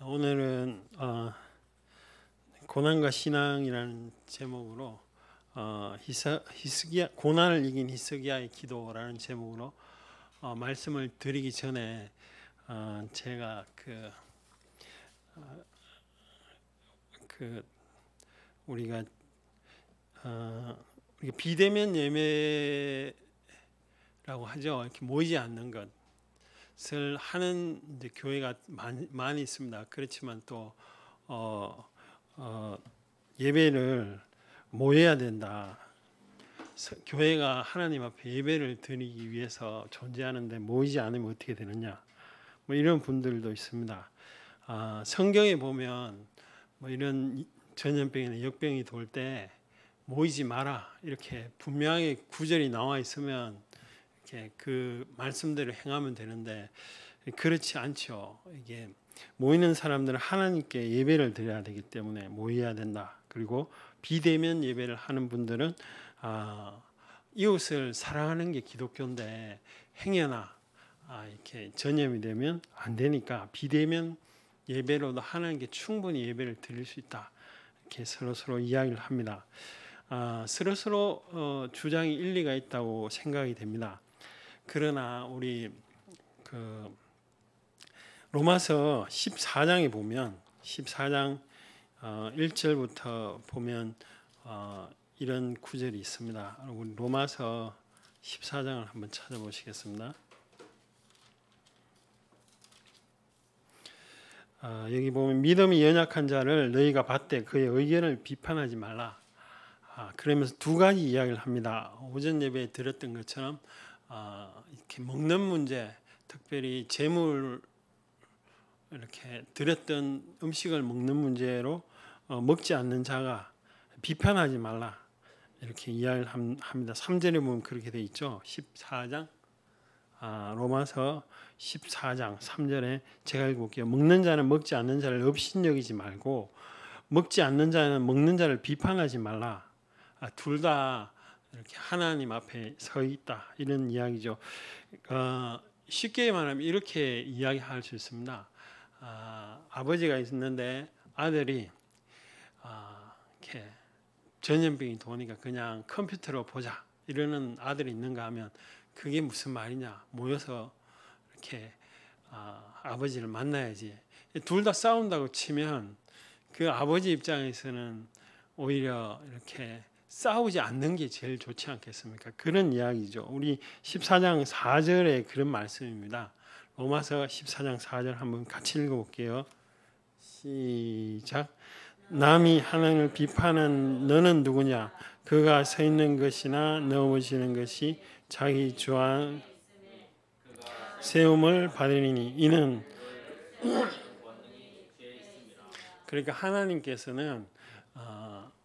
오늘은 고난과 신앙이라는 제목으로 히스기야 고난을 이긴 히스기야의 기도라는 제목으로 말씀을 드리기 전에 제가 우리가 비대면 예매라고 하죠. 이렇게 모이지 않는 것을 하는 이제 교회가 많이 있습니다. 그렇지만 또 예배를 모여야 된다. 교회가 하나님 앞에 예배를 드리기 위해서 존재하는데 모이지 않으면 어떻게 되느냐? 뭐 이런 분들도 있습니다. 성경에 보면 뭐 이런 전염병이나 역병이 돌 때 모이지 마라 이렇게 분명하게 구절이 나와 있으면 이렇게 그 말씀대로 행하면 되는데 그렇지 않죠. 이게 모이는 사람들은 하나님께 예배를 드려야 되기 때문에 모여야 된다. 그리고 비대면 예배를 하는 분들은 이웃을 사랑하는 게 기독교인데 행여나 이렇게 전염이 되면 안 되니까 비대면 예배로도 하나님께 충분히 예배를 드릴 수 있다. 이렇게 서로 이야기를 합니다. 서로 주장이 일리가 있다고 생각이 됩니다. 그러나 우리 로마서 14장에 보면 14장 1절부터 보면 이런 구절이 있습니다. 우리 로마서 14장을 한번 찾아보시겠습니다. 여기 보면 믿음이 연약한 자를 너희가 받되 그의 의견을 비판하지 말라. 그러면서 두 가지 이야기를 합니다. 오전 예배에 들었던 것처럼 이렇게 먹는 문제, 특별히 재물 이렇게 드렸던 음식을 먹는 문제로 먹지 않는 자가 비판하지 말라 이렇게 이야기를 합니다. 3절에 보면 그렇게 돼 있죠. 14장 로마서 14장 3절에 제가 읽어볼게요. 먹는 자는 먹지 않는 자를 업신여기지 말고 먹지 않는 자는 먹는 자를 비판하지 말라. 둘 다 이렇게 하나님 앞에 서 있다 이런 이야기죠. 쉽게 말하면 이렇게 이야기할 수 있습니다. 아버지가 있었는데 아들이 이렇게 전염병이 도니까 그냥 컴퓨터로 보자 이러는 아들이 있는가 하면 그게 무슨 말이냐? 모여서 이렇게 아버지를 만나야지. 둘 다 싸운다고 치면 그 아버지 입장에서는 오히려 이렇게 싸우지 않는 게 제일 좋지 않겠습니까? 그런 이야기죠. 우리 14장 4절에 그런 말씀입니다. 로마서 14장 4절 한번 같이 읽어볼게요. 시작. 남이 하나님을 비판한 너는 누구냐? 그가 서 있는 것이나 넘어지는 것이 자기 주한 세움을 받으리니 이는 그러니까 하나님께서는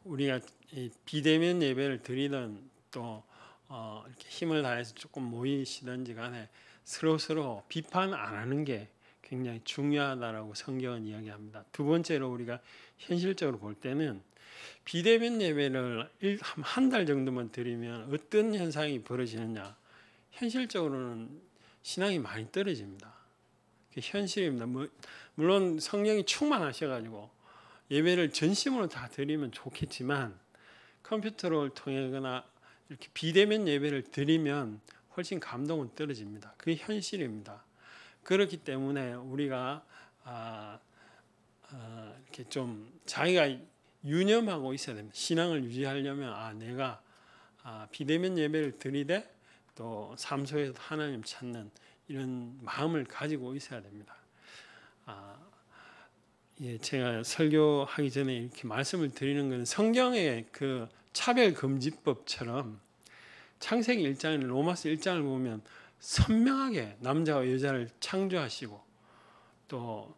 우리가 비대면 예배를 드리든 또 이렇게 힘을 다해서 조금 모이시든지 간에 서로 비판 안 하는 게 굉장히 중요하다라고 성경은 이야기합니다. 두 번째로 우리가 현실적으로 볼 때는 비대면 예배를 한 달 정도만 드리면 어떤 현상이 벌어지느냐. 현실적으로는 신앙이 많이 떨어집니다. 그게 현실입니다. 물론 성령이 충만하셔가지고 예배를 전심으로 다 드리면 좋겠지만 컴퓨터를 통하거나 이렇게 비대면 예배를 드리면 훨씬 감동은 떨어집니다. 그게 현실입니다. 그렇기 때문에 우리가 이렇게 좀 자기가 유념하고 있어야 됩니다. 신앙을 유지하려면 내가 비대면 예배를 드리되 또 삶 속에서 하나님 찾는 이런 마음을 가지고 있어야 됩니다. 제가 설교하기 전에 이렇게 말씀을 드리는 것은 성경의 그 차별금지법처럼 창세기 1장이나 로마서 1장을 보면 선명하게 남자와 여자를 창조하시고 또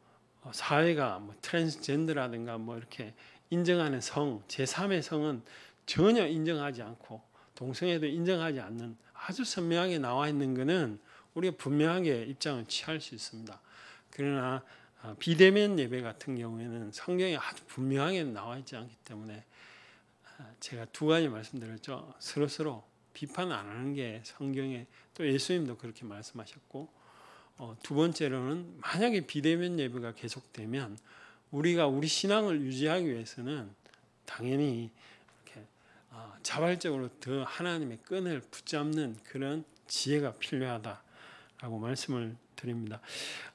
사회가 트랜스젠더라든가 이렇게 인정하는 성, 제3의 성은 전혀 인정하지 않고 동성애도 인정하지 않는 아주 선명하게 나와 있는 것은 우리가 분명하게 입장을 취할 수 있습니다. 그러나 비대면 예배 같은 경우에는 성경에 아주 분명하게 나와 있지 않기 때문에 제가 두 가지 말씀드렸죠. 서로 비판 안 하는 게 성경에 또 예수님도 그렇게 말씀하셨고 두 번째로는 만약에 비대면 예배가 계속되면 우리가 우리 신앙을 유지하기 위해서는 당연히 이렇게 자발적으로 더 하나님의 끈을 붙잡는 그런 지혜가 필요하다라고 말씀을 드립니다.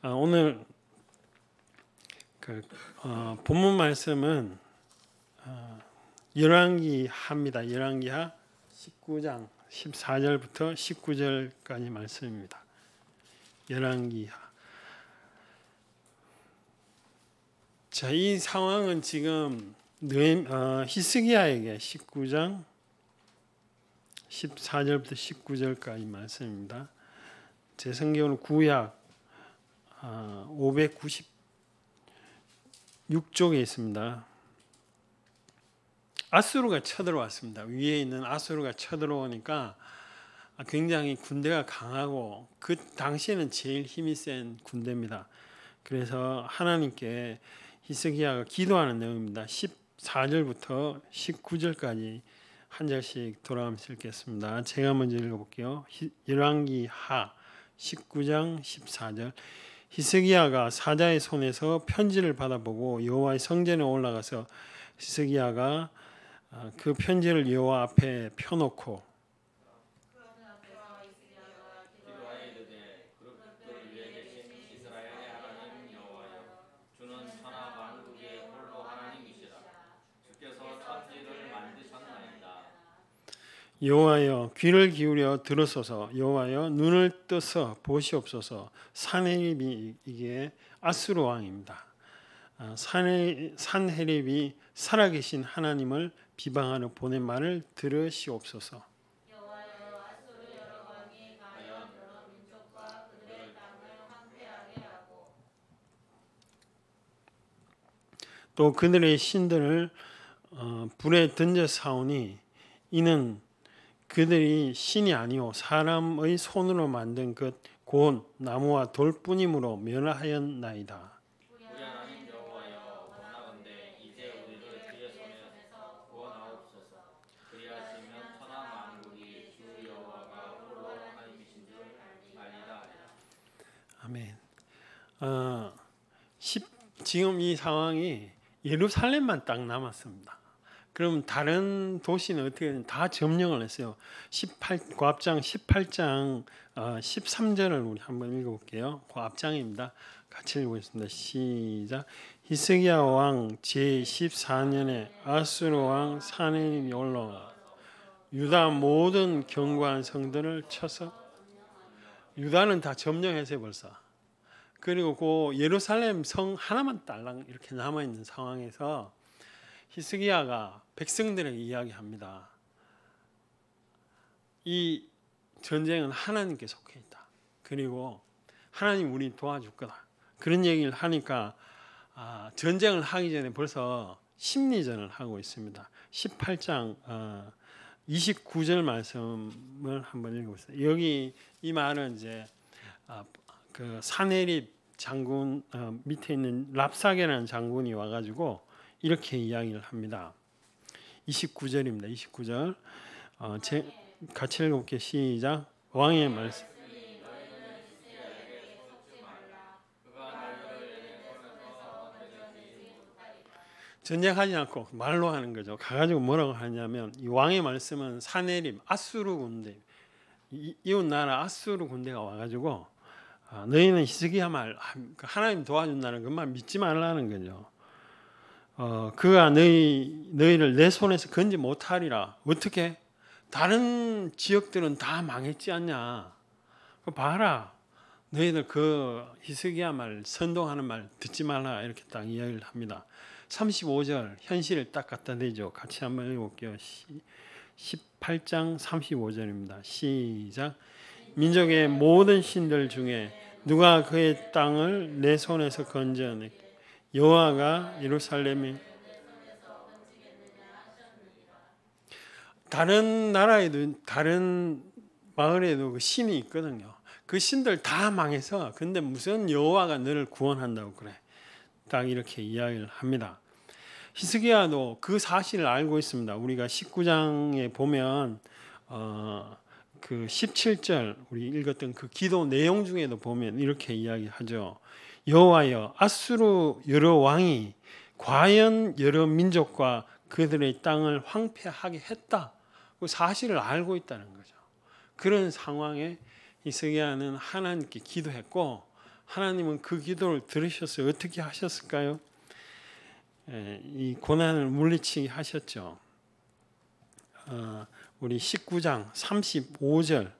오늘 본문 말씀은 열왕기하입니다. 열왕기하 19장 14절부터 19절까지 말씀입니다. 열왕기하. 자, 이 상황은 지금 히스기야에게 19장 14절부터 19절까지 말씀입니다. 제 성경은 구약 596쪽에 있습니다. 아수르가 쳐들어왔습니다. 위에 있는 아수르가 쳐들어오니까 굉장히 군대가 강하고 그 당시에는 제일 힘이 센 군대입니다. 그래서 하나님께 히스기야가 기도하는 내용입니다. 14절부터 19절까지 한 절씩 돌아가면서 읽겠습니다. 제가 먼저 읽어볼게요. 열왕기하 19장 14절. 히스기야가 사자의 손에서 편지를 받아보고 여호와의 성전에 올라가서 히스기야가 그 편지를 여호와 앞에 펴놓고 여호와여 귀를 기울여 들으소서. 여호와여 눈을 떠서 보시옵소서. 산헤립이 이게 아수르 왕입니다. 산헤립이 살아계신 하나님을 비방하는 보낸 말을 들으시옵소서. 여호와여 아수르 여러 왕이 가여 여러 민족과 그들의 땅을 황폐하게 하고 또 그들의 신들을 불에 던져 사오니 이는 그들이 신이 아니오 사람의 손으로 만든 것 곧 나무와 돌뿐이므로 멸하였나이다. 우리 하나님 여호와여 원하건대 이제 우리를 그의 손에서 구원하옵소서. 그리하시면 천하 만국이 주 여호와가 홀로 하나님이신 줄 알리라. 아멘. 지금 이 상황이 예루살렘만 딱 남았습니다. 그럼 다른 도시는 어떻게 다 점령을 했어요. 고압장 18장 13절을 우리 한번 읽어볼게요. 고압장입니다. 같이 읽어보겠습니다. 시작. 히스기야 왕 제14년에 아수르 왕 산헤립이 올라와 유다 모든 견고한 성들을 쳐서 유다는 다 점령했어요 벌써. 그리고 그 예루살렘 성 하나만 딸랑 이렇게 남아 있는 상황에서 히스기야가 백성들에게 이야기합니다. 이 전쟁은 하나님께 속해 있다. 그리고 하나님 우리 도와줄 거다. 그런 얘기를 하니까 전쟁을 하기 전에 벌써 심리전을 하고 있습니다. 18장 29절 말씀을 한번 읽어보세요. 여기 이 말은 이제 그 산헤립 장군 밑에 있는 랍사게라는 장군이 와가지고 이렇게 이야기를 합니다. 29절입니다. 29절 같이 읽어볼게요. 시작. 왕의 말씀. 전쟁하지 않고 말로 하는 거죠. 가가지고 뭐라고 하냐면 이 왕의 말씀은 산헤립 아수르 군대 이웃 나라 아수르 군대가 와가지고 너희는 히스기야 말 하나님 도와준다는 것만 믿지 말라는 거죠. 그가 너희를 내 손에서 건지 못하리라. 어떻게? 다른 지역들은 다 망했지 않냐? 봐라. 너희들 그 히스기야 말 선동하는 말 듣지 말라. 이렇게 딱 이야기를 합니다. 35절 현실을 딱 갖다 대죠. 같이 한번 읽어볼게요. 18장 35절입니다. 시작. 민족의 모든 신들 중에 누가 그의 땅을 내 손에서 건져내 여호와가 예루살렘에 다른 나라에도 다른 마을에도 그 신이 있거든요. 그 신들 다 망해서 근데 무슨 여호와가 너를 구원한다고 그래. 딱 이렇게 이야기를 합니다. 히스기야도 그 사실을 알고 있습니다. 우리가 19장에 보면 그 17절 우리 읽었던 그 기도 내용 중에도 보면 이렇게 이야기하죠. 여호와여, 아수르 여러 왕이 과연 여러 민족과 그들의 땅을 황폐하게 했다. 그 사실을 알고 있다는 거죠. 그런 상황에 히스기야는 하나님께 기도했고 하나님은 그 기도를 들으셔서 어떻게 하셨을까요? 이 고난을 물리치게 하셨죠. 우리 19장 35절에서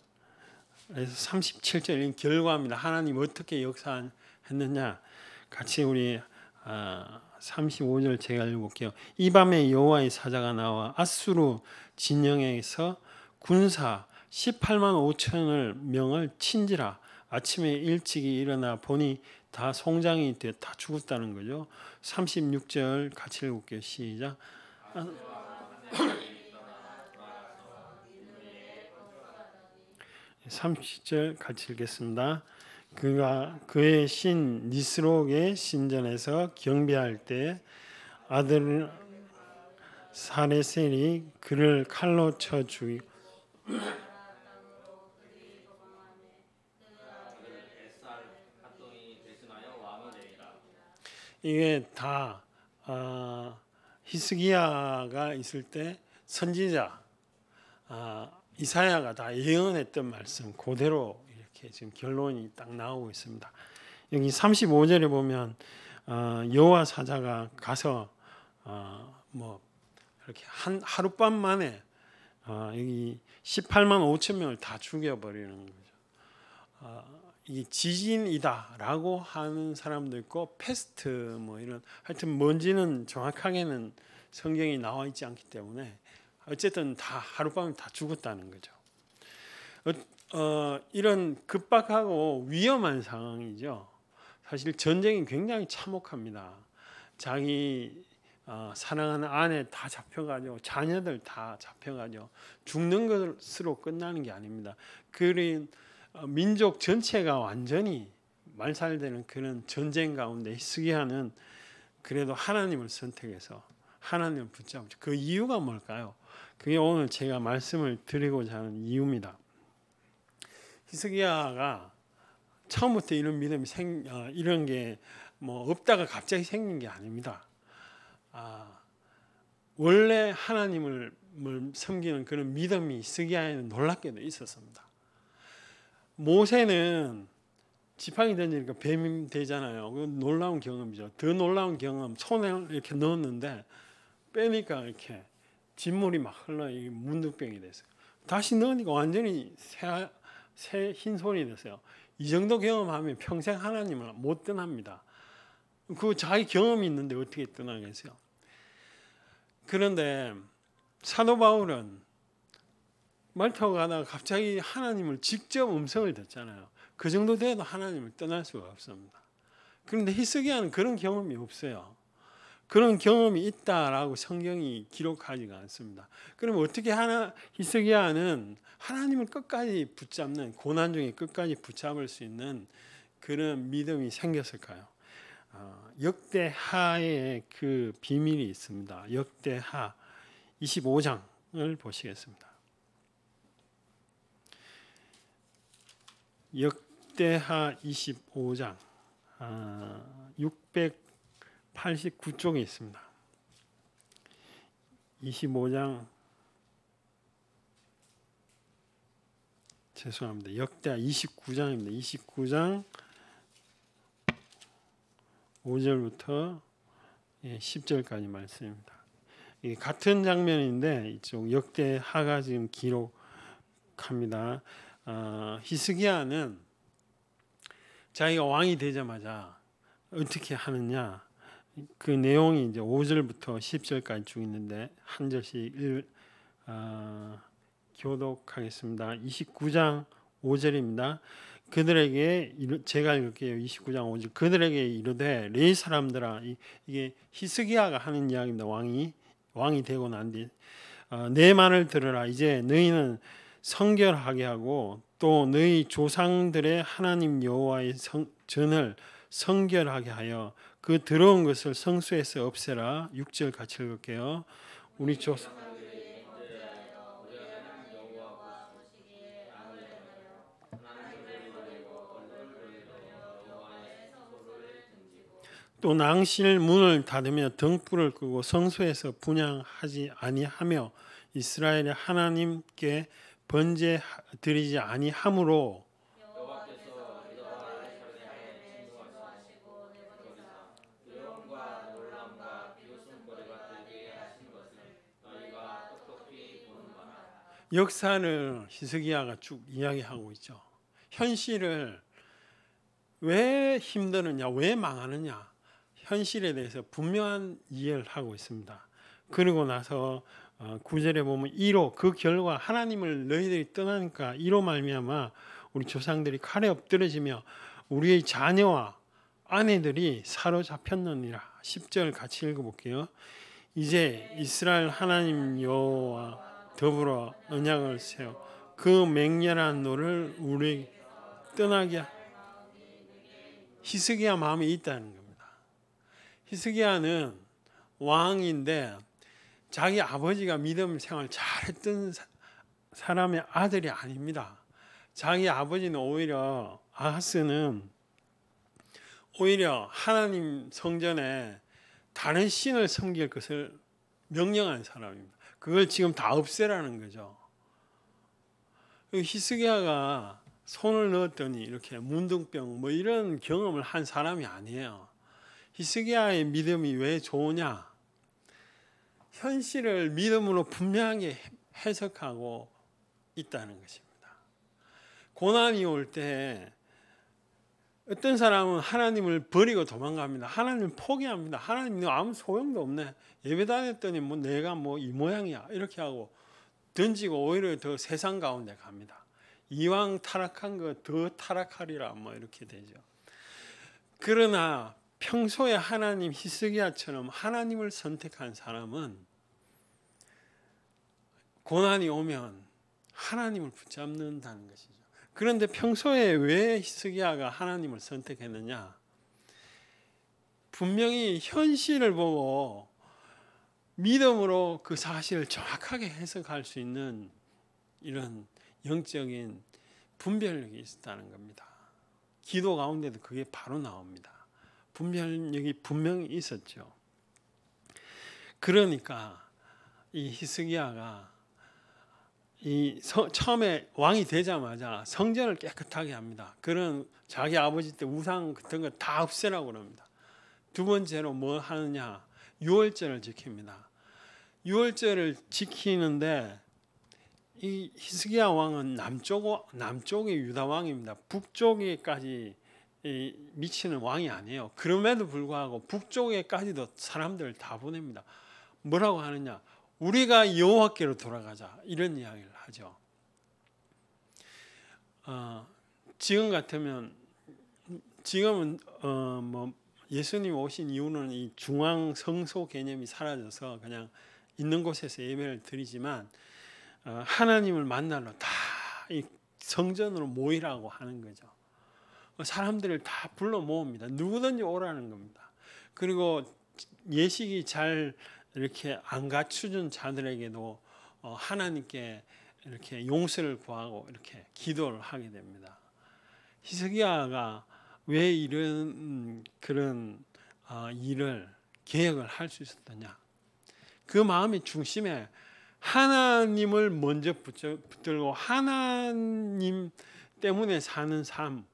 37절 결과입니다. 하나님 어떻게 역사했느냐 같이 우리 35절 제가 읽어볼게요. 이 밤에 여호와의 사자가 나와 아수르 진영에서 군사 18만 5천을 명을 친지라. 아침에 일찍이 일어나 보니 다 송장이 돼 다 죽었다는 거죠. 36절 같이 읽을게요. 시작. 30절 같이 읽겠습니다. 그가 그의 신 니스록의 신전에서 경배할 때 아들 사레셀이 그를 칼로 쳐 죽이고 이게 다 히스기야가 있을 때 선지자 이사야가 다 예언했던 말씀 그대로 이렇게 지금 결론이 딱 나오고 있습니다. 여기 35절에 보면 여호와 사자가 가서 뭐 이렇게 하룻밤 만에 여기 18만 5천 명을 다 죽여버리는 거죠. 이 지진이다라고 하는 사람도 있고 패스트 뭐 이런 하여튼 뭔지는 정확하게는 성경이 나와 있지 않기 때문에 어쨌든 다 하룻밤에 다 죽었다는 거죠. 이런 급박하고 위험한 상황이죠. 사실 전쟁이 굉장히 참혹합니다. 자기 사랑하는 아내 다 잡혀가지고 자녀들 다 잡혀가지고 죽는 것으로 끝나는 게 아닙니다. 그런 민족 전체가 완전히 말살되는 그런 전쟁 가운데 히스기야는 그래도 하나님을 선택해서 하나님을 붙잡죠. 그 이유가 뭘까요? 그게 오늘 제가 말씀을 드리고자 하는 이유입니다. 히스기야가 처음부터 이런 믿음이 이런 게 뭐 없다가 갑자기 생긴 게 아닙니다. 원래 하나님을 섬기는 그런 믿음이 히스기야에는 놀랍게도 있었습니다. 모세는 지팡이 던지니까 뱀이 되잖아요. 그 놀라운 경험이죠. 더 놀라운 경험, 손에 이렇게 넣었는데 빼니까 이렇게 진물이 막 흘러 문둥병이 됐어요. 다시 넣으니까 완전히 새 흰손이 됐어요. 이 정도 경험하면 평생 하나님을 못 떠납니다. 그 자기 경험이 있는데 어떻게 떠나겠어요? 그런데 사도 바울은 말 타고 가다가 갑자기 하나님을 직접 음성을 듣잖아요. 그 정도 돼도 하나님을 떠날 수가 없습니다. 그런데 히스기야는 그런 경험이 없어요. 그런 경험이 있다라고 성경이 기록하지가 않습니다. 그럼 어떻게 히스기야는 하나님을 끝까지 붙잡는 고난 중에 끝까지 붙잡을 수 있는 그런 믿음이 생겼을까요? 역대하의 그 비밀이 있습니다. 역대하 25장을 보시겠습니다. 역대하 25장 689쪽에 있습니다. 25장 죄송합니다. 역대하 29장입니다. 29장 5절부터 10절까지 말씀입니다. 같은 장면인데 이쪽 역대하가 지금 기록합니다. 히스기야는 자기가 왕이 되자마자 어떻게 하느냐 그 내용이 이제 5절부터 10절까지 쭉 있는데 한 절씩 교독하겠습니다. 29장 5절입니다. 그들에게 제가 읽을게요. 29장 5절 그들에게 이르되 레위 사람들아 이게 히스기야가 하는 이야기입니다. 왕이 되고 난 뒤 내 말을 들으라. 이제 너희는 성결하게 하고 또 너희 조상들의 하나님 여호와의 전을 성결하게 하여 그 더러운 것을 성소에서 없애라. 6절 같이 읽을게요. 우리 조상 또 낭실 문을 닫으며 등불을 끄고 성소에서 분향하지 아니하며 이스라엘의 하나님께 번제 드리지 아니하므로 여호와께서 너와 예루살렘에 진노하시고 내버리사 두려움과 놀람과 비웃음거리가 들게 하신 것을 너희가 똑똑히 보는 바라. 역사를 히스기야가 쭉 이야기하고 있죠. 현실을 왜 힘드느냐, 왜 망하느냐, 현실에 대해서 분명한 이해를 하고 있습니다. 그리고 나서 9절에 보면 이로 그 결과 하나님을 너희들이 떠나니까 이로 말미암아 우리 조상들이 칼에 엎드러지며 우리의 자녀와 아내들이 사로잡혔느니라. 10절 같이 읽어볼게요. 이제 이스라엘 하나님 여호와와 더불어 언약을 세워 그 맹렬한 노를 우리 떠나게 히스기야 마음에 있다는 겁니다. 히스기야는 왕인데 자기 아버지가 믿음 생활 잘했던 사람의 아들이 아닙니다. 자기 아버지는 오히려 아하스는 오히려 하나님 성전에 다른 신을 섬길 것을 명령한 사람입니다. 그걸 지금 다 없애라는 거죠. 히스기야가 손을 넣었더니 이렇게 문둥병 뭐 이런 경험을 한 사람이 아니에요. 히스기야의 믿음이 왜 좋으냐? 현실을 믿음으로 분명하게 해석하고 있다는 것입니다. 고난이 올 때 어떤 사람은 하나님을 버리고 도망갑니다. 하나님을 포기합니다. 하나님 아무 소용도 없네. 예배 다녔더니 뭐 내가 뭐 이 모양이야 이렇게 하고 던지고 오히려 더 세상 가운데 갑니다. 이왕 타락한 거 더 타락하리라 뭐 이렇게 되죠. 그러나 평소에 하나님 히스기야처럼 하나님을 선택한 사람은 고난이 오면 하나님을 붙잡는다는 것이죠. 그런데 평소에 왜 히스기야가 하나님을 선택했느냐? 분명히 현실을 보고 믿음으로 그 사실을 정확하게 해석할 수 있는 이런 영적인 분별력이 있었다는 겁니다. 기도 가운데도 그게 바로 나옵니다. 분별력이 분명히 있었죠. 그러니까 이 히스기야가 처음에 왕이 되자마자 성전을 깨끗하게 합니다. 그런 자기 아버지 때 우상 같은 거 다 없애라고 그럽니다. 두 번째로 뭐 하느냐? 유월절을 지킵니다. 유월절을 지키는데 이 히스기야 왕은 남쪽의 유다 왕입니다. 북쪽에까지 미치는 왕이 아니에요. 그럼에도 불구하고 북쪽에까지도 사람들을 다 보냅니다. 뭐라고 하느냐? 우리가 여호와께로 돌아가자 이런 이야기를 하죠. 지금 같으면 지금은 뭐 예수님 오신 이후는 이 중앙 성소 개념이 사라져서 그냥 있는 곳에서 예배를 드리지만 하나님을 만나러 다 이 성전으로 모이라고 하는 거죠. 사람들을 다 불러 모읍니다. 누구든지 오라는 겁니다. 그리고 예식이 잘 이렇게 안 갖추준 자들에게도 하나님께 이렇게 용서를 구하고 이렇게 기도를 하게 됩니다. 히스기야가 왜 이런 그런 일을 계획을 할 수 있었느냐? 그 마음의 중심에 하나님을 먼저 붙들고 하나님 때문에 사는 삶,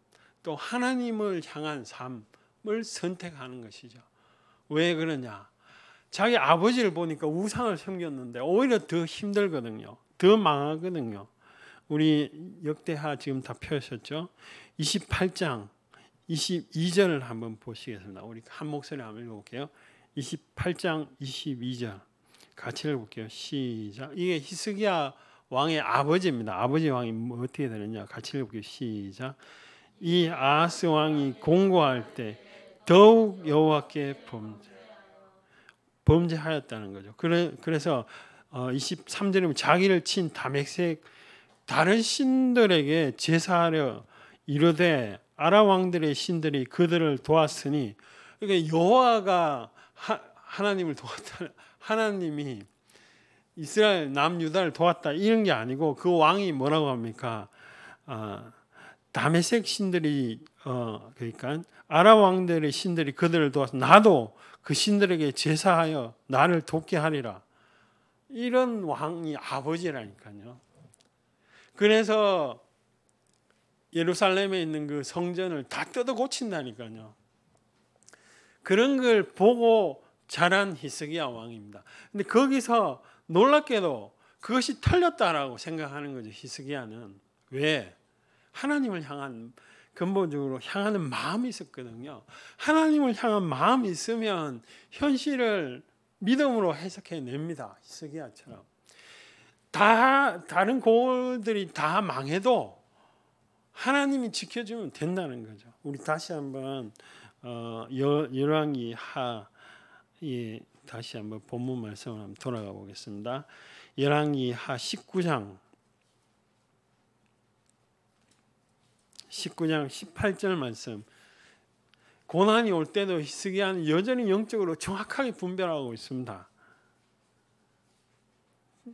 또 하나님을 향한 삶을 선택하는 것이죠. 왜 그러냐? 자기 아버지를 보니까 우상을 섬겼는데 오히려 더 힘들거든요. 더 망하거든요. 우리 역대하 지금 다 펴셨죠? 28장 22절을 한번 보시겠습니다. 우리 한 목소리 한번 읽어볼게요. 28장 22절 같이 읽어볼게요. 시작. 이게 히스기야 왕의 아버지입니다. 아버지 왕이 뭐 어떻게 되느냐? 같이 읽어볼게요. 시작. 이 아하스 왕이 공고할 때 더욱 여호와께 범죄하였다는 거죠. 그래서 23절에 보면 자기를 친 다메섹 다른 신들에게 제사하려 이르되 아람 왕들의 신들이 그들을 도왔으니 그러니까 여호와가 하나님을 도왔다. 하나님이 이스라엘 남유다를 도왔다 이런 게 아니고 그 왕이 뭐라고 합니까? 다메섹 신들이 그러니까 아람 왕들의 신들이 그들을 도와서 나도 그 신들에게 제사하여 나를 돕게 하리라. 이런 왕이 아버지라니까요. 그래서 예루살렘에 있는 그 성전을 다 뜯어 고친다니까요. 그런 걸 보고 자란 히스기야 왕입니다. 근데 거기서 놀랍게도 그것이 틀렸다라고 생각하는 거죠. 히스기야는. 왜? 하나님을 향한 근본적으로 향하는 마음이 있었거든요. 하나님을 향한 마음이 있으면 현실을 믿음으로 해석해 냅니다. 히스기야처럼. 다른 고을들이 다 망해도 하나님이 지켜주면 된다는 거죠. 우리 다시 한번 열왕기 하 다시 한번 본문 말씀을 한번 돌아가 보겠습니다. 열왕기 하 19장 18절 말씀. 고난이 올 때도 히스기야는 여전히 영적으로 정확하게 분별하고 있습니다.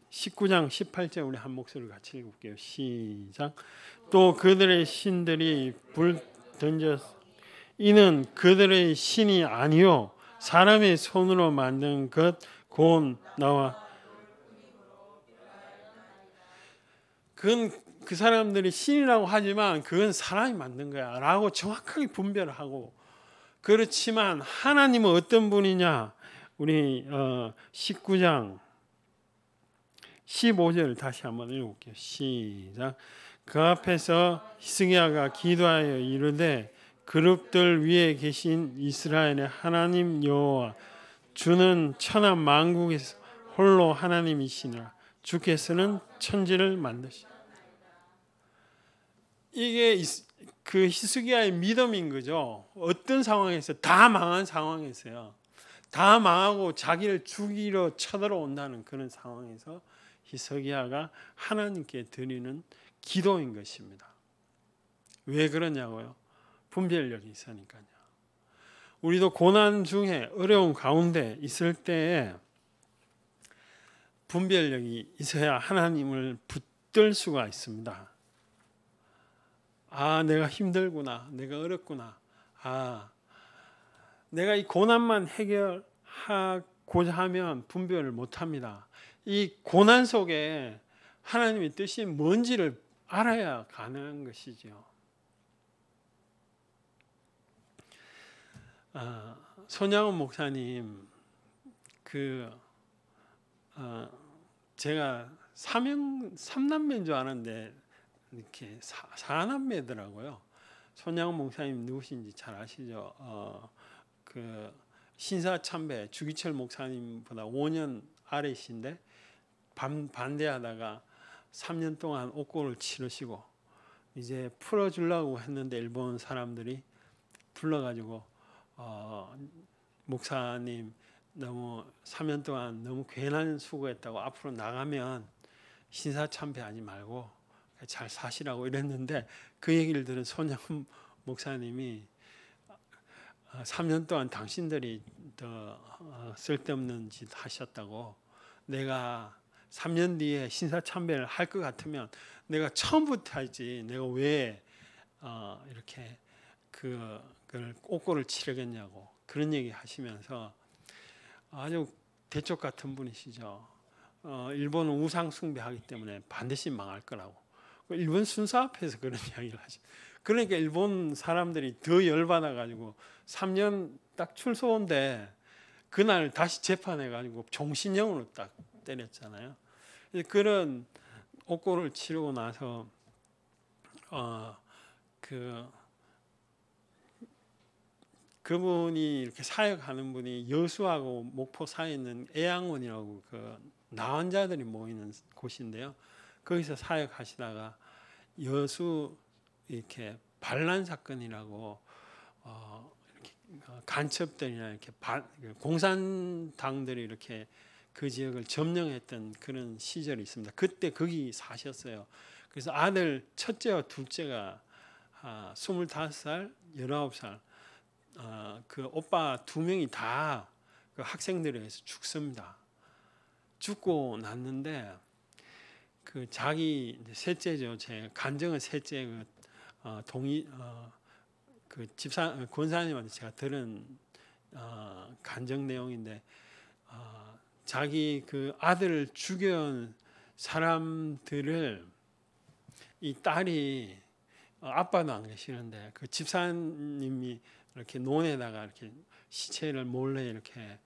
19장 18절 우리 한 목소리를 같이 읽을게요. 시작. 또 그들의 신들이 불 던져 이는 그들의 신이 아니요 사람의 손으로 만든 것 곧 나와 그건 그 사람들이 신이라고 하지만 그건 사람이 만든 거야 라고 정확하게 분별하고, 그렇지만 하나님은 어떤 분이냐. 우리 19장 15절 다시 한번 읽어볼게요. 시작. 그 앞에서 히스기야가 기도하여 이르되 그룹들 위에 계신 이스라엘의 하나님 여호와 주는 천하 만국에서 홀로 하나님이시니라. 주께서는 천지를 만드시. 이게 그 히스기야의 믿음인 거죠. 어떤 상황에서 다 망한 상황에서요. 다 망하고 자기를 죽이러 쳐들어온다는 그런 상황에서 히스기야가 하나님께 드리는 기도인 것입니다. 왜 그러냐고요? 분별력이 있으니까요. 우리도 고난 중에 어려운 가운데 있을 때에 분별력이 있어야 하나님을 붙들 수가 있습니다. 아, 내가 힘들구나. 내가 어렵구나. 아, 내가 이 고난만 해결하고자 하면 분별을 못합니다. 이 고난 속에 하나님의 뜻이 뭔지를 알아야 가능한 것이죠. 손양원 목사님, 제가 3남매인 줄 아는데 이렇게 4남매더라고요. 손양원 목사님 누구신지 잘 아시죠? 그 신사참배 주기철 목사님보다 5년 아래이신데 반대하다가 3년 동안 옥고를 치르시고 이제 풀어주려고 했는데 일본 사람들이 불러가지고 목사님 너무 3년 동안 너무 괜한 수고했다고 앞으로 나가면 신사참배하지 말고 잘 사시라고 이랬는데, 그 얘기를 들은 손양 목사님이 3년 동안 당신들이 더 쓸데없는 짓 하셨다고, 내가 3년 뒤에 신사참배를 할 것 같으면 내가 처음부터 하지 내가 왜 이렇게 그걸 옥고를 치르겠냐고 그런 얘기 하시면서 아주 대쪽 같은 분이시죠. 일본은 우상 숭배하기 때문에 반드시 망할 거라고. 일본 순사 앞에서 그런 이야기를 하죠. 그러니까 일본 사람들이 더 열받아 가지고 3년 딱 출소인데 그날 다시 재판해 가지고 종신형으로 딱 때렸잖아요. 그런 옥고를 치르고 나서 그분이 이렇게 사역하는 분이 여수하고 목포 사이에 있는 애양원이라고 그 나환자들이 모이는 곳인데요. 거기서 사역하시다가 여수 이렇게 반란 사건이라고 이렇게 간첩들이나 이렇게 공산당들이 이렇게 그 지역을 점령했던 그런 시절이 있습니다. 그때 거기 사셨어요. 그래서 아들 첫째와 둘째가 25살, 19살 그 오빠 2명이 다 그 학생들에 의해서 죽습니다. 죽고 났는데 그 자기 셋째죠. 제 간정은 셋째 그 집사 권사님한테 제가 들은 간증 내용인데 자기 그 아들을 죽여온 사람들을 이 딸이 아빠도 안 계시는데 그 집사님이 이렇게 논에다가 이렇게 시체를 몰래 이렇게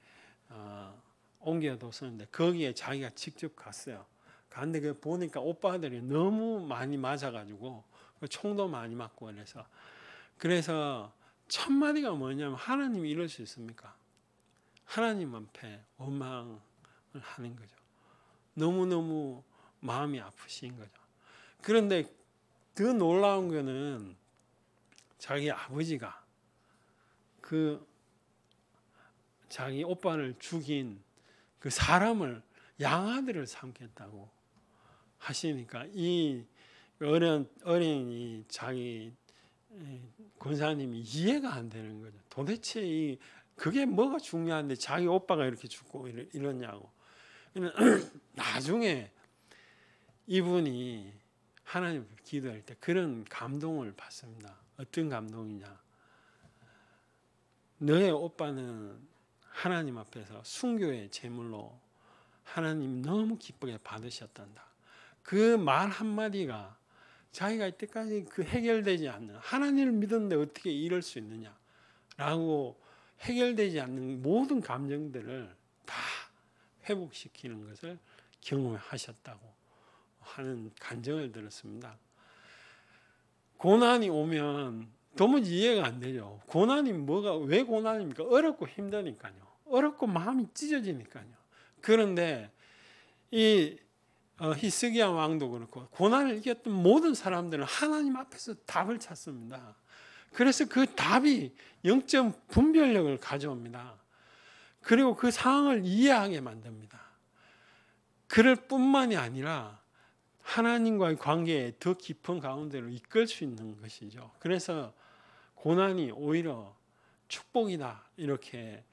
옮겨뒀었는데 거기에 자기가 직접 갔어요. 갔는데 그 보니까 오빠들이 너무 많이 맞아가지고 총도 많이 맞고 그래서 첫 마디가 뭐냐면 하나님이 이럴 수 있습니까? 하나님 앞에 원망을 하는 거죠. 너무너무 마음이 아프신 거죠. 그런데 더 놀라운 거는 자기 아버지가 그 자기 오빠를 죽인 그 사람을 양아들을 삼겠다고 하시니까 이 어린이 자기 권사님이 이해가 안 되는 거죠. 도대체 그게 뭐가 중요한데 자기 오빠가 이렇게 죽고 이러냐고. 나중에 이분이 하나님 기도할 때 그런 감동을 받습니다. 어떤 감동이냐? 너의 오빠는 하나님 앞에서 순교의 제물로 하나님 너무 기쁘게 받으셨단다. 그 말 한마디가 자기가 이때까지 그 해결되지 않는 하나님을 믿었는데 어떻게 이럴 수 있느냐라고 해결되지 않는 모든 감정들을 다 회복시키는 것을 경험하셨다고 하는 간증을 들었습니다. 고난이 오면 도무지 이해가 안 되죠. 고난이 왜 고난입니까? 어렵고 힘드니까요. 어렵고 마음이 찢어지니까요. 그런데 이 히스기야 왕도 그렇고 고난을 이겼던 모든 사람들은 하나님 앞에서 답을 찾습니다. 그래서 그 답이 영적 분별력을 가져옵니다. 그리고 그 상황을 이해하게 만듭니다. 그럴 뿐만이 아니라 하나님과의 관계에 더 깊은 가운데로 이끌 수 있는 것이죠. 그래서 고난이 오히려 축복이다 이렇게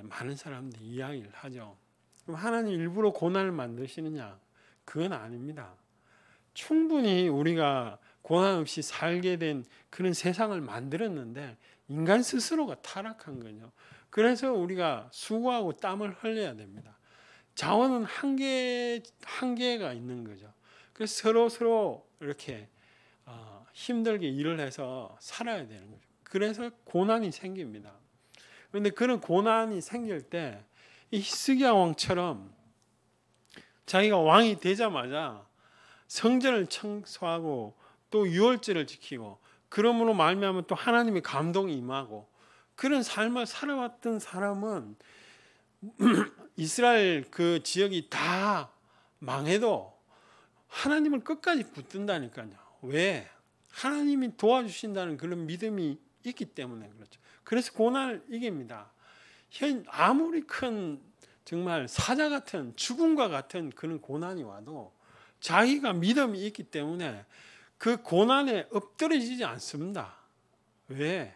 많은 사람들이 이야기를 하죠. 그럼 하나님 일부러 고난을 만드시느냐? 그건 아닙니다. 충분히 우리가 고난 없이 살게 된 그런 세상을 만들었는데 인간 스스로가 타락한 거죠. 그래서 우리가 수고하고 땀을 흘려야 됩니다. 자원은 한계가 있는 거죠. 그래서 서로 이렇게 힘들게 일을 해서 살아야 되는 거죠. 그래서 고난이 생깁니다. 그런데 그런 고난이 생길 때 이 히스기야 왕처럼 자기가 왕이 되자마자 성전을 청소하고 또 유월절을 지키고 그러므로 말미암아 또 하나님의 감동이 임하고 그런 삶을 살아왔던 사람은 이스라엘 그 지역이 다 망해도 하나님을 끝까지 붙든다니까요. 왜? 하나님이 도와주신다는 그런 믿음이 있기 때문에 그렇죠. 그래서 고난을 이깁니다. 아무리 큰 정말 사자 같은 죽음과 같은 그런 고난이 와도 자기가 믿음이 있기 때문에 그 고난에 엎드러지지 않습니다. 왜?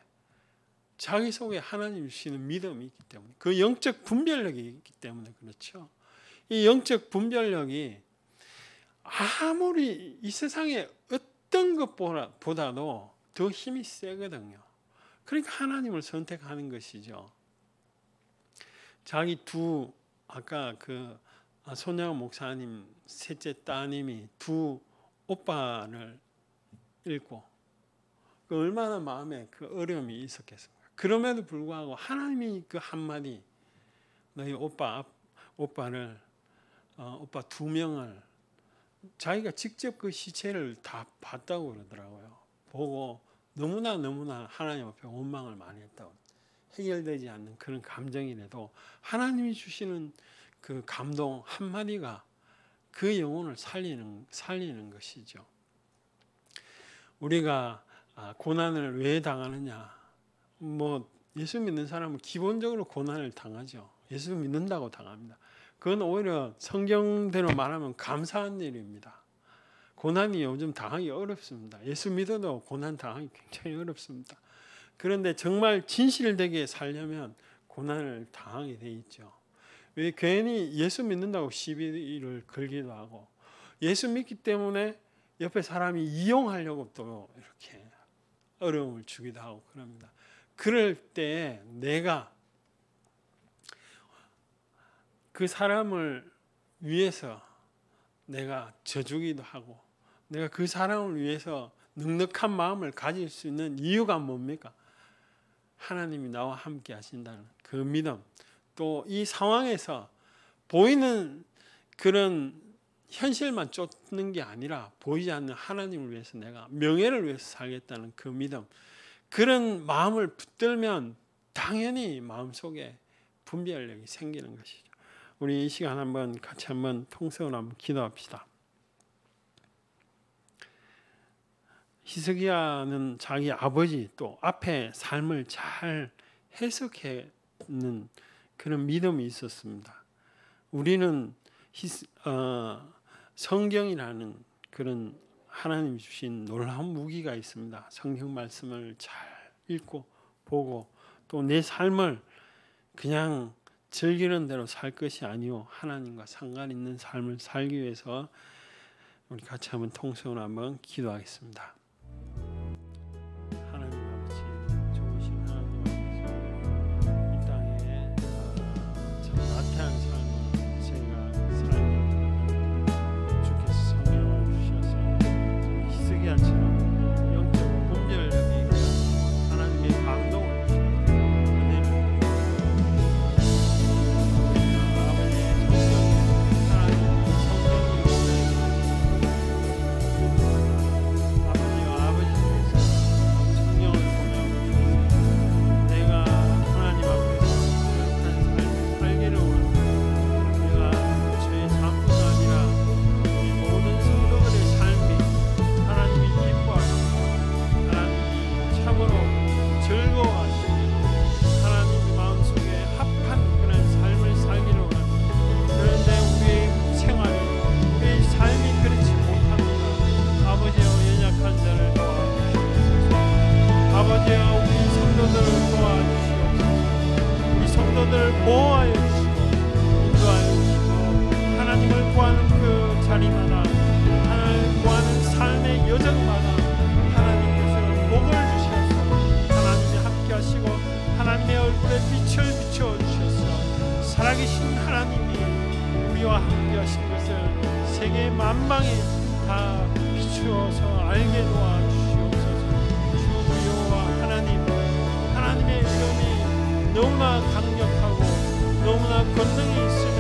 자기 속에 하나님 주시는 믿음이 있기 때문에 그 영적 분별력이 있기 때문에 그렇죠. 이 영적 분별력이 아무리 이 세상에 어떤 것보다도 더 힘이 세거든요. 그러니까 하나님을 선택하는 것이죠. 자기 아까 그 손양 목사님 셋째 따님이 두 오빠를 잃고 그 얼마나 마음에 그 어려움이 있었겠습니까? 그럼에도 불구하고 하나님이 그 한마디 너희 오빠 두 명을 자기가 직접 그 시체를 다 봤다고 그러더라고요. 보고 너무나 하나님 앞에 원망을 많이 했다고. 해결되지 않는 그런 감정이라도 하나님이 주시는 그 감동 한마디가 그 영혼을 살리는 것이죠. 우리가 고난을 왜 당하느냐? 예수 믿는 사람은 기본적으로 고난을 당하죠. 예수 믿는다고 당합니다. 그건 오히려 성경대로 말하면 감사한 일입니다. 고난이 요즘 당하기 어렵습니다. 예수 믿어도 고난 당하기 굉장히 어렵습니다. 그런데 정말 진실되게 살려면 고난을 당하게 돼 있죠. 왜 괜히 예수 믿는다고 시비를 걸기도 하고 예수 믿기 때문에 옆에 사람이 이용하려고 또 이렇게 어려움을 주기도 하고 그럽니다. 그럴 때 내가 그 사람을 위해서 내가 져주기도 하고 내가 그 사람을 위해서 넉넉한 마음을 가질 수 있는 이유가 뭡니까? 하나님이 나와 함께 하신다는 그 믿음. 또 이 상황에서 보이는 그런 현실만 쫓는 게 아니라 보이지 않는 하나님을 위해서 내가 명예를 위해서 살겠다는 그 믿음. 그런 마음을 붙들면 당연히 마음속에 분별력이 생기는 것이죠. 우리 이 시간 한번 같이 한번 통성을 한번 기도합시다. 히스기야는 자기 아버지 또 앞에 삶을 잘 해석하는 그런 믿음이 있었습니다. 우리는 성경이라는 그런 하나님이 주신 놀라운 무기가 있습니다. 성경 말씀을 잘 읽고 보고 또 내 삶을 그냥 즐기는 대로 살 것이 아니요 하나님과 상관 있는 삶을 살기 위해서 우리 같이 한번 통성으로 한번 기도하겠습니다. 하나님 아버지, 좋으신 하나님 아버지, 이 땅에 참 나태한 삶을 제가 살고 주께서 성령을 주셔서 히스기야처럼 영적 분별력이 있고 하나님의 감동을 주셔서 은혜를 보호하여 주시고 인도하여 주시고 하나님을 구하는 그 자리마다 하나님을 구하는 삶의 여정마다 하나님께서 복을 주셔서 하나님이 함께 하시고 하나님의 얼굴에 빛을 비춰 주셔서 살아계신 하나님이 우리와 함께 하신 것을 세계 만방에 다 비추어서 알게 도와주시옵소서. 주 여호와 하나님의 이름이 너무나 강력하고 너무나 권능이 있으며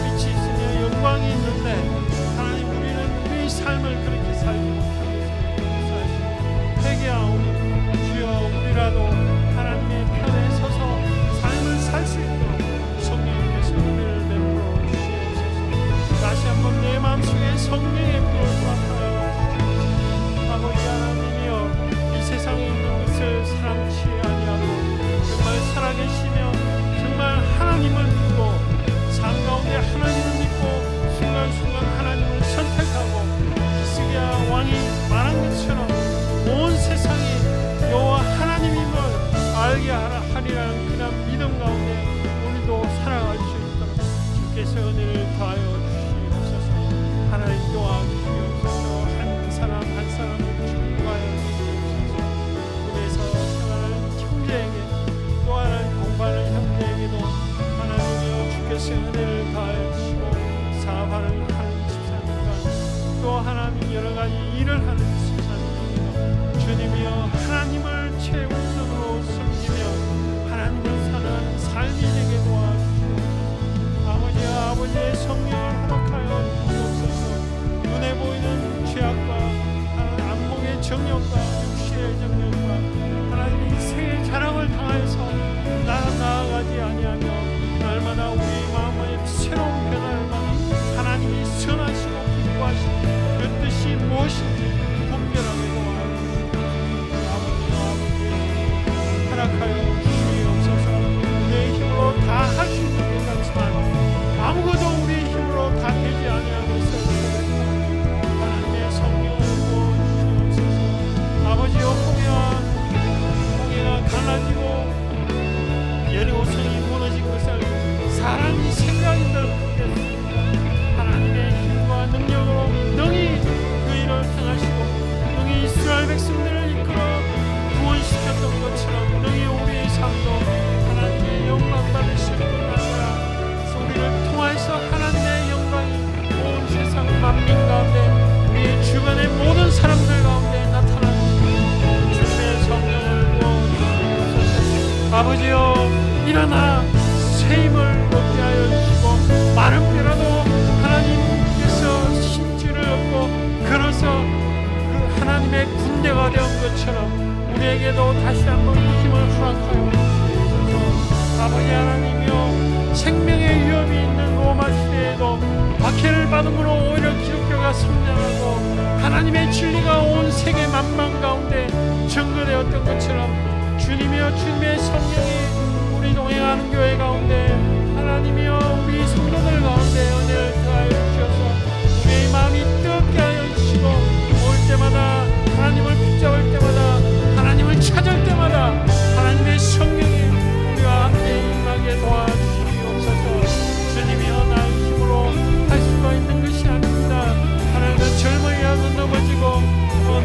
빛이 있으며 영광이 있는데 하나님 우리는 우리 삶을 그렇게 살지 못하고 있사옵소서. 회개하오니 주여 우리라도 하나님의 편에 서서 삶을 살 수 있도록 성령께서 은혜를 베풀어 주시옵소서. 다시 한번 내 마음속에 성령의 불을 맡아요. 아버지 하나님이여 이 세상에 있는 것을 사랑치 아니하고 정말 살아계시며 정말 하나님을 믿고 삶 가운데 하나님을 믿고 순간순간 하나님을 선택하고 히스기야 왕이 말한 것처럼 온 세상이 여호와 하나님임을 알게 하리라는 그런 믿음 가운데 우리도 살아갈 수 있도록 주께서 은혜를 더하여 주시옵소서. 하나님 도와주시옵소서. 한 사람 한 사람을 축복하여 주시옵소서. 그래서 생활하는 형제에게 또 하나님 공부하는 형제에게도 하나님이여 주께서 은혜를 더하여 주시고 사업하는 하는 집사님과 또 하나님 여러가지 일을 하는 집사님과 주님이여 하나님을 최우선으로 섬기며 하나님을 사는 삶이 되게 도와주시옵소서. 아버지의 성령을 허락하여 주옵소서. 눈에 보이는 죄악과 안목의 정욕과 육신의 정욕과 하나님 인생의 자랑을 당하여서 나아가지 아니하며 날마다 우리 마음의 새로운 변화를 받아 하나님이 선하시고 기뻐하시고 그 뜻이 무엇인지 분별하게 도와주시옵소서. 아버지 허락하여 주시옵소서. 내 힘으로 다 할 수 있는 것 같지만 아무것도 우리의 힘으로 다 되지 아니하고 있어요. 하나님의 성령을 부어주시옵소서. 아버지여 홍해가 갈라지고 여리고성이 무너진 것을 아버지여 일어나 새 힘을 얻게 하여 주시고 마른 뼈라도 하나님께서 신지를 얻고 걸어서 그 하나님의 군대가 된 것처럼 우리에게도 다시 한번 힘을 허락하여 주시옵소서. 아버지 하나님이여 생명의 위협이 있는 로마 시대에도 박해를 받음으로 오히려 기독교가 성장하고 하나님의 진리가 온 세계 만방 가운데 전거되었던 것처럼 주님이여 주님의 성령이 우리 동행하는 교회 가운데 하나님이여 우리 성도들 가운데 은혜를 더하여 주셔서 우리의 마음이 뜨겁게 하여 주시고 올 때마다 하나님을 붙잡을 때마다 하나님을 찾을 때마다 하나님의 성령이 우리와 함께 임하게 도와주시옵소서. 주님이여 나의 힘으로 할 수가 있는 것이 아닙니다. 하나님은 젊은이라도 넘어지고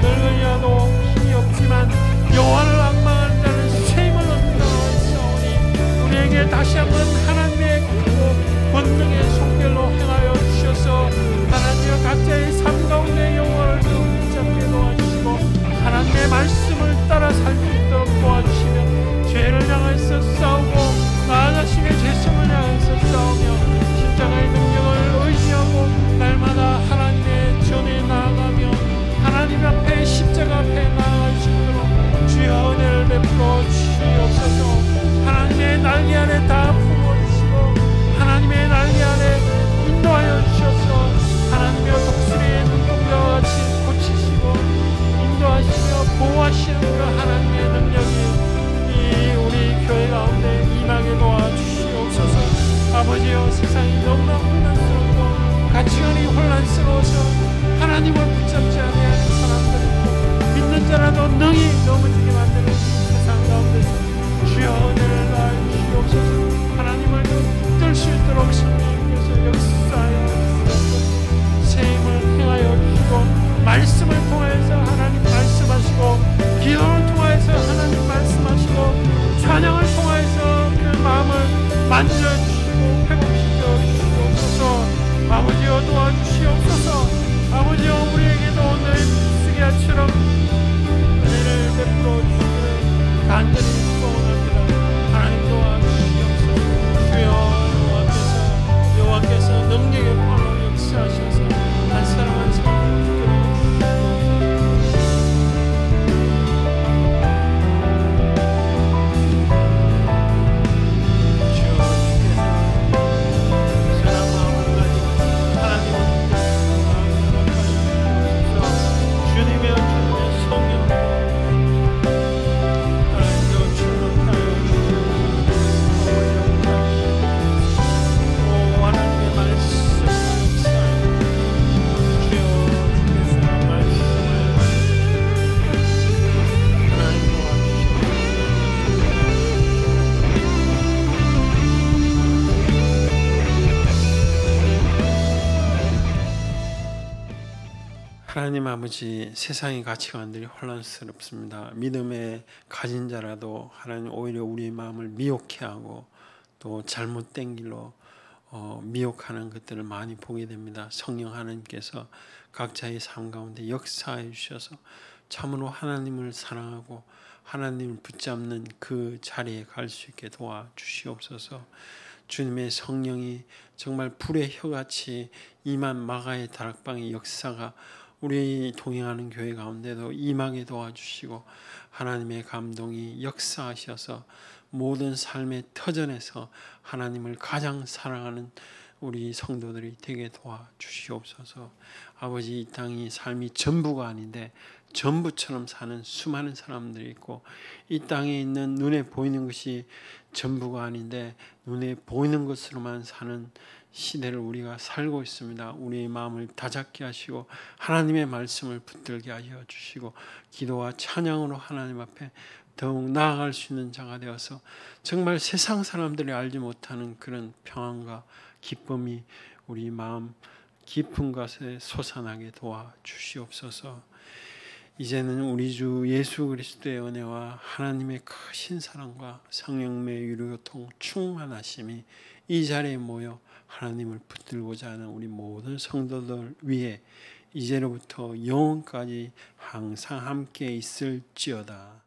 늙은이라도 힘이 없지만 여호와를 악망하는 자는 새 힘을 얻는다고 했사오니 우리에게 다시 한번 하나님의 그 권능의 손길로 행하여 주셔서 하나님의 각자의 삶 가운데 여호와를 붙잡게 도와주시고 하나님의 말씀을 따라 살 수 있도록 도와주시며 죄를 향해서 싸우고 나 자신의 죄성을 향해서 싸우며 십자가의 능력을 의지하고 날마다 하나님의 전에 나아가며 하나님 앞에 십자가 앞에 나아갈 수 있도록 주여 은혜를 베풀어 주시옵소서. 하나님의 날개 아래 다 품어주시고 하나님의 날개 아래 인도하여 주셔서 하나님의 독수리의 눈동자와 같이 고치시고 인도하시며 보호하시는 그 하나님의 능력이 이 우리 교회 가운데 임하게 도와주시옵소서. 아버지여 세상이 너무나 혼란스럽고 가치관이 혼란스러워서 하나님을 붙잡지 아니하는 사람들 믿는 자라도 능히 넘어지게 만드는 세상 가운데서 주여 은혜를 나여 주시옵소서. 하나님을 붙들 수 있도록 성령님께서 역사하여 주시옵소서. 새 힘을 행하여 주시고 말씀을 통해서 하나님 말씀하시고 기도를 통해서 하나님 말씀하시고 찬양을 통해서 그 마음을 만져주시고 회복시켜 주시옵소서. 아버지여 도와주시옵소서. 아버지여 우리에게도 너의 스기야처럼 은혜를 베풀어 주시기를 간절히 소원합니다. 하나님 도와주시옵소서. 주여 여호와께서 능력의 팔로 역사하셔서 한 사람 한 사람을 붙들어 하나님 아버지, 세상의 가치관들이 혼란스럽습니다. 믿음에 가진 자라도 하나님 오히려 우리의 마음을 미혹해 하고 또 잘못된 길로 미혹하는 것들을 많이 보게 됩니다. 성령 하나님께서 각자의 삶 가운데 역사해 주셔서 참으로 하나님을 사랑하고 하나님을 붙잡는 그 자리에 갈 수 있게 도와주시옵소서. 주님의 성령이 정말 불의 혀같이 임한 마가의 다락방의 역사가 우리 동행하는 교회 가운데도 임하게 도와주시고 하나님의 감동이 역사하셔서 모든 삶의 터전에서 하나님을 가장 사랑하는 우리 성도들이 되게 도와주시옵소서. 아버지, 이 땅이 삶이 전부가 아닌데 전부처럼 사는 수많은 사람들이 있고 이 땅에 있는 눈에 보이는 것이 전부가 아닌데 눈에 보이는 것으로만 사는 시대를 우리가 살고 있습니다. 우리의 마음을 다잡게 하시고 하나님의 말씀을 붙들게 하여 주시고 기도와 찬양으로 하나님 앞에 더욱 나아갈 수 있는 자가 되어서 정말 세상 사람들이 알지 못하는 그런 평안과 기쁨이 우리 마음 깊은 곳에 솟아나게 도와주시옵소서. 이제는 우리 주 예수 그리스도의 은혜와 하나님의 크신 사랑과 성령의 유료통 충만하심이 이 자리에 모여 하나님을 붙들고자 하는 우리 모든 성도들 위해 이제로부터 영원까지 항상 함께 있을지어다.